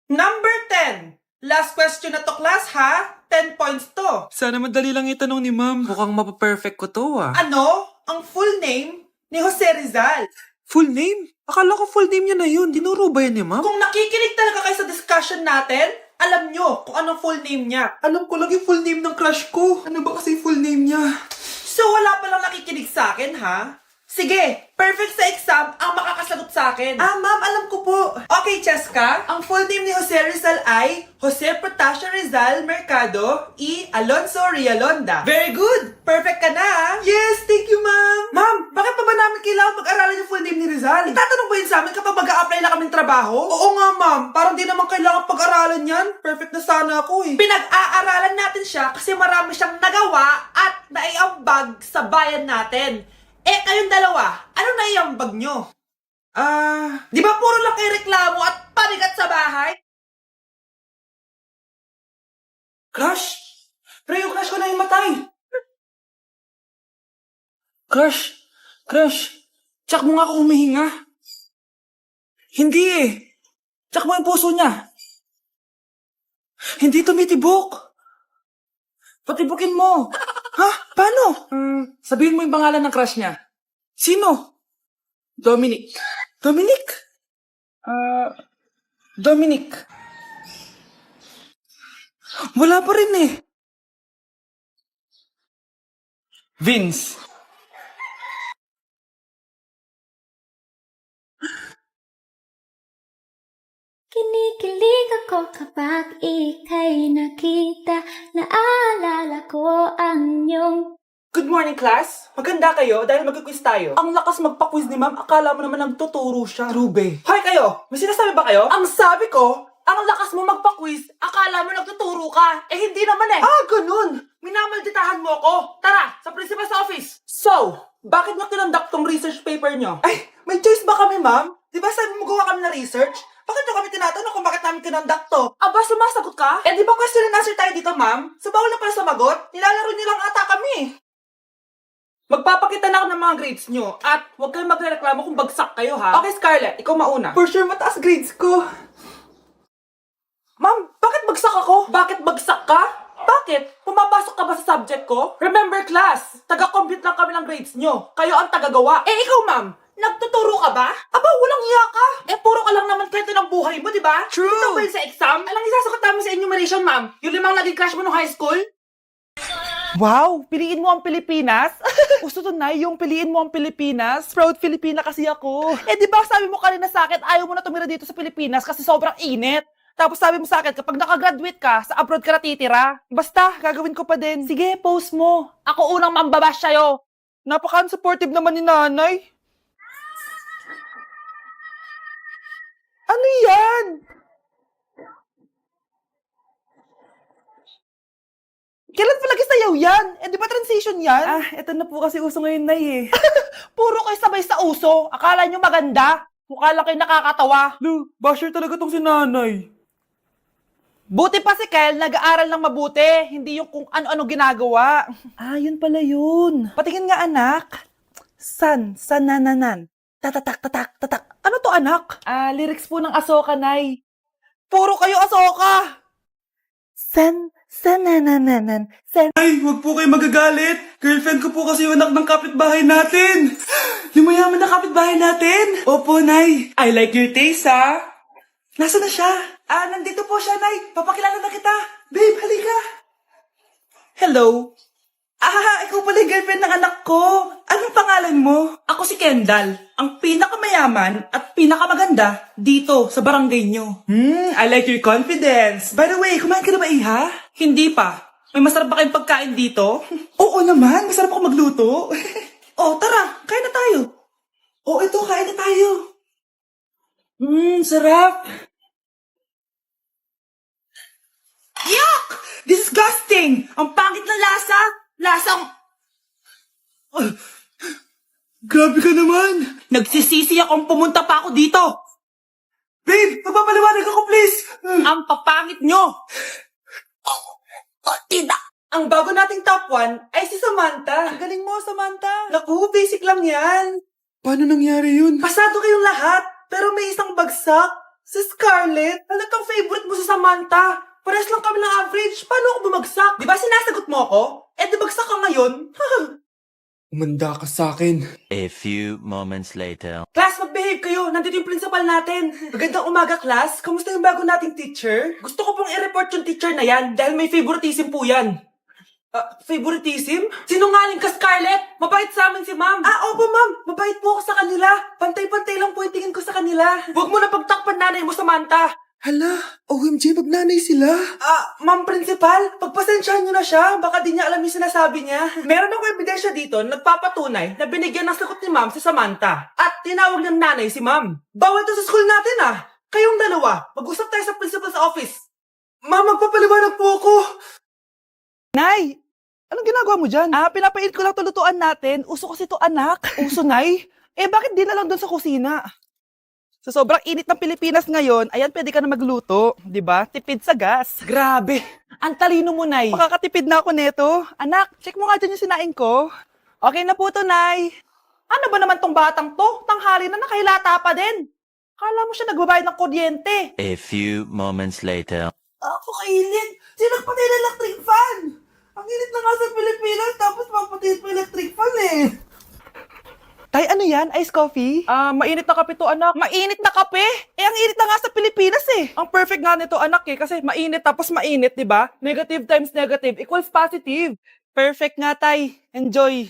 Number 10. Last question na to, class, ha? 10 points to. Sana madali lang itanong ni ma'am. Mukhang mapaperfect ko to Ano? Ang full name ni Jose Rizal. Full name? Akala ko full name niya na yun. Dinuro ba yan ni ma'am? Kung nakikinig talaga kayo sa discussion natin, alam nyo kung anong full name niya. Alam ko lang yung full name ng crush ko. Ano ba kasi full name niya? So wala palang nakikinig sa akin, ha? Sige, perfect sa exam ang makakasagot sa akin. Ma'am, alam ko po. Okay, Cheska, ang full name ni Jose Rizal ay Jose Protasio Rizal Mercado y Alonso Rialonda. Very good! Perfect ka na, ha? Yes, thank you, ma'am. Ma'am, bakit pa ba namin kailangan mag-aralan yung full name ni Rizal? Itatanong ba yun sa amin kapag mag-a-apply na kaming trabaho? Oo nga, ma'am. Parang di naman kailangan pag-aralan yan. Perfect na sana ako, eh. Pinag-aaralan natin siya kasi marami siyang nagawa at naiambag sa bayan natin. Kayong dalawa, ano naiambag nyo? Di ba puro lang kayo reklamo at panigat sa bahay? Crush? Pero yung crush ko na yung matay. Crush? Crush? Tsak mo nga ako humihinga. Hindi eh. Tsak mo yung puso niya. Hindi tumitibok. Patibukin mo. Ha? Paano? Sabihin mo yung pangalan ng crush niya. Sino? Dominic. Dominic? Dominic. Wala pa rin eh. Vince. Kinikilig ako kapag ika'y nakita. Naalala ko ang iyong... Good morning, class. Maganda kayo dahil mag-quiz tayo. Ang lakas magpa-quiz ni ma'am, akala mo naman nagtuturo siya. Trube. Hoy kayo, may sinasabi ba kayo? Ang sabi ko, ang lakas mo magpa-quiz, akala mo nagtuturo ka. Hindi naman eh. Ganun. Minamalditahan mo ako. Tara, sa principal's office. So, bakit nyo kinonduct tong research paper nyo? Ay, may choice ba kami, ma'am? Di ba sabi mo gawa kami na research? Bakit nyo kami tinatanong kung bakit namin kinonduct to? Aba, sumasagot ka? Di ba question and answer tayo dito, ma'am? So, bawal na pala sumagot? Nilalaro nyo lang ata kami. Magpapakita na ako ng mga grades nyo at huwag kayong magreklamo kung bagsak kayo, ha? Okay, Scarlett, ikaw mauna. For sure, mataas grades ko. Ma'am, bakit bagsak ako? Bakit bagsak ka? Bakit? Pumapasok ka ba sa subject ko? Remember, class, taga-compute lang kami ng grades nyo. Kayo ang tagagawa. Ikaw, ma'am, nagtuturo ka ba? Aba, walang iya ka. Puro ka lang naman kwento ng buhay mo, di ba? True. Ito ba yun sa exam? Alang isasagot namin sa enumeration, ma'am. Yung 5 naging crush mo nung high school? Wow! Piliin mo ang Pilipinas? Gusto to na yung piliin mo ang Pilipinas? Proud Filipina kasi ako. Di ba sabi mo kanina sa akin, ayaw mo na tumira dito sa Pilipinas kasi sobrang init. Tapos sabi mo sa akin, kapag nakagraduate ka, sa abroad ka natitira. Basta, gagawin ko pa din. Sige, post mo. Ako unang mambabash sa'yo. Napaka-supportive naman ni nanay. Ano yan? Kailan palagi sayaw yan? Di ba transition yan? Eto na po kasi uso ngayon, Nay eh. Puro kayo sabay sa uso. Akala nyo maganda. Mukha lang kayo nakakatawa. Lu, basher talaga tong si nanay. Buti pa si Kel, nag-aaral ng mabuti. Hindi yung kung ano-ano ginagawa. Yun pala yun. Patingin nga, anak. Sanananan. Tatatak, tatak, tatak. Ano to, anak? Lyrics po ng Asoka, Nay. Puro kayo Asoka. Sanananan. Ay, wag po kayo magagalit. Girlfriend ko po kasi yung anak ng kapitbahay natin. Yung mayaman na kapitbahay natin. Opo, Nay. I like your taste, ha? Nasaan na siya? Nandito po siya, Nay. Papakilala na kita. Babe, halika. Hello. Ikaw pala yung girlfriend ng anak ko. Anong pangalan mo? Ako si Kendall, ang pinakamayaman at pinakamaganda dito sa barangay nyo. I like your confidence. By the way, kumain ka na ba, Iha? Hindi pa. May masarap ba kayong pagkain dito? Oo naman, masarap ako magluto. Tara, kain na tayo. Ito, kain na tayo. Sarap. Yuck! Disgusting! Ang pangit na lasa! Lasang... Grabe ka naman. Nagsisisi akong pumunta pa ako dito! Babe, magpapaliwanag ako, please. Ang papangit nyo! Ang bago nating top 1 ay si Samantha. Ang galing mo, Samantha. Naku, basic lang yan. Paano nangyari yun? Pasado kayong lahat, pero may isang bagsak. Si Scarlett, halatang favorite Samantha, pares lang kami ng average. Paano ako bumagsak? Di ba sinasagot mo ako? Eh, di bagsak ka ngayon? Umanda ka sa akin. A few moments later. Class, mag-behave kayo. Nandito yung principal natin. Magandang umaga, class. Kamusta yung bago nating teacher? Gusto ko pong i-report yung teacher na yan dahil may favoritism po yan. Favoritism? Sinungaling ka, Scarlett! Mabait sa amin si ma'am. Opo, ma'am. Mabait po ako sa kanila. Pantay-pantay lang po yung tingin ko sa kanila. Huwag mo na pagtakpan nanay mo, Samantha. Hala, OMG, magnanay sila. Ma'am principal, pagpasensyahan niyo na siya. Baka di niya alam yung sinasabi niya. Meron ako ebidensya dito na nagpapatunay na binigyan ng sagot ni ma'am si Samantha. At tinawag ng nanay si ma'am. Bawal to sa school natin Kayong dalawa, mag-usap tayo sa principal's office. Ma'am, magpapaliwanag po ako. Nay, anong ginagawa mo dyan? Pinapainit ko lang to lutuan natin. Uso kasi to, anak. Uso, Nay? Bakit di na lang doon sa kusina? Sa sobrang init ng Pilipinas ngayon, ayan, pwede ka na magluto. Di ba? Tipid sa gas. Grabe. Ang talino mo, Nay. Makakatipid na ako neto. Anak, check mo nga dyan yung sinain ko. Okay na po to, Nay. Ano ba naman tong batang to? Tanghali na nakahilata pa din. Kala mo siya nagbabayad ng kuryente. A few moments later. Ako kainit. Sino nagpatay ng electric fan? Ang init na nga sa Pilipinas, tapos mapatay pa electric fan Tay, ano yan? Ice coffee? Mainit na kape to, anak. Mainit na kape? Ang init na nga sa Pilipinas Ang perfect nga nito, anak kasi mainit tapos mainit, di ba? Negative times negative equals positive. Perfect nga, Tay. Enjoy.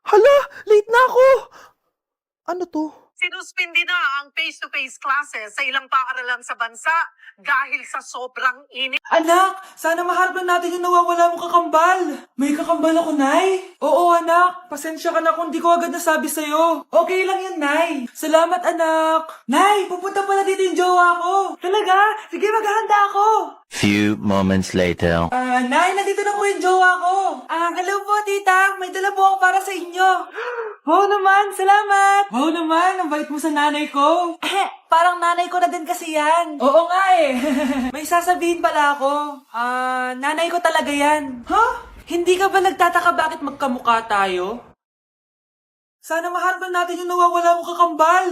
Hala, late na ako. Ano to? Sinuspindi na ang face-to-face classes sa ilang paaralan sa bansa dahil sa sobrang init. Anak, sana maharap lang natin yung nawawala mong kakambal. May kakambal ako, Nay. Oo, anak. Pasensya ka na kung di ko agad nasabi sa'yo. Okay lang yun, Nay. Salamat, anak. Nay, pupunta pala dito yung jowa ko. Talaga? Sige, maghahanda ako. Few moments later. Nay, nandito na po yung jowa ko. Hello po, tita. May dala po ako para sa inyo. Wow naman, salamat. Wow naman, ang bait mo sa nanay ko. Parang nanay ko na din kasi yan. Oo nga May sasabihin pala ako. Nanay ko talaga yan. Hindi ka ba nagtataka bakit magkamukha tayo? Sana maharap natin yung nawawala mong kakambal.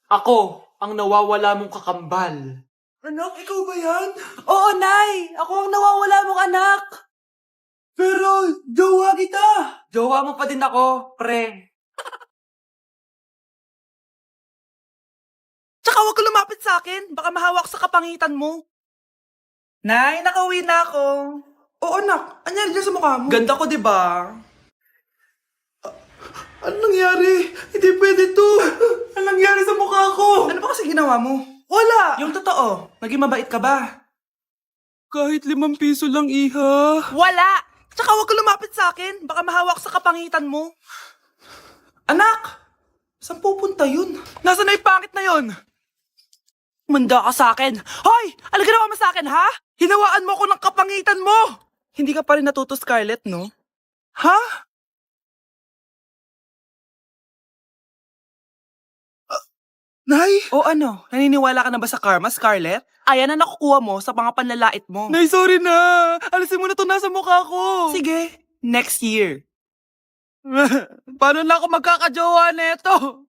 Ako, ang nawawala mong kakambal. Anak, ikaw ba yan? Oo, Nay! Ako ang nawawala mong anak! Pero, jowa kita! Jowa mo pa din ako, pre. Tsaka huwag ka lumapit sa akin. Baka mahawak sa kapangitan mo. Nay, nakauwi na ako. Oo, anak. Anyari dyan sa mukha mo? Ganda ko, di ba? Ano nangyari? Hindi pwede to. Ano nangyari sa mukha ko? Ano ba kasi ginawa mo? Wala! Yung totoo, naging mabait ka ba? Kahit 5 piso lang, iha. Wala! Tsaka huwag ka lumapit sa akin. Baka mahawak sa kapangitan mo. Anak! Saan pupunta yun? Nasaan na yung pangit na yun? Manda ka sa akin. Hoy! Ano ginawa mo sa akin, ha? Hinawaan mo ako ng kapangitan mo! Hindi ka pa rin natuto, Scarlett, no? Ha? Nay? O ano? Naniniwala ka na ba sa karma, Scarlett? Ayan na nakukuha mo sa mga panlalait mo. Nay, sorry na! Alisin mo na to nasa mukha ko! Sige, next year. Paano na ako magkakajowa neto?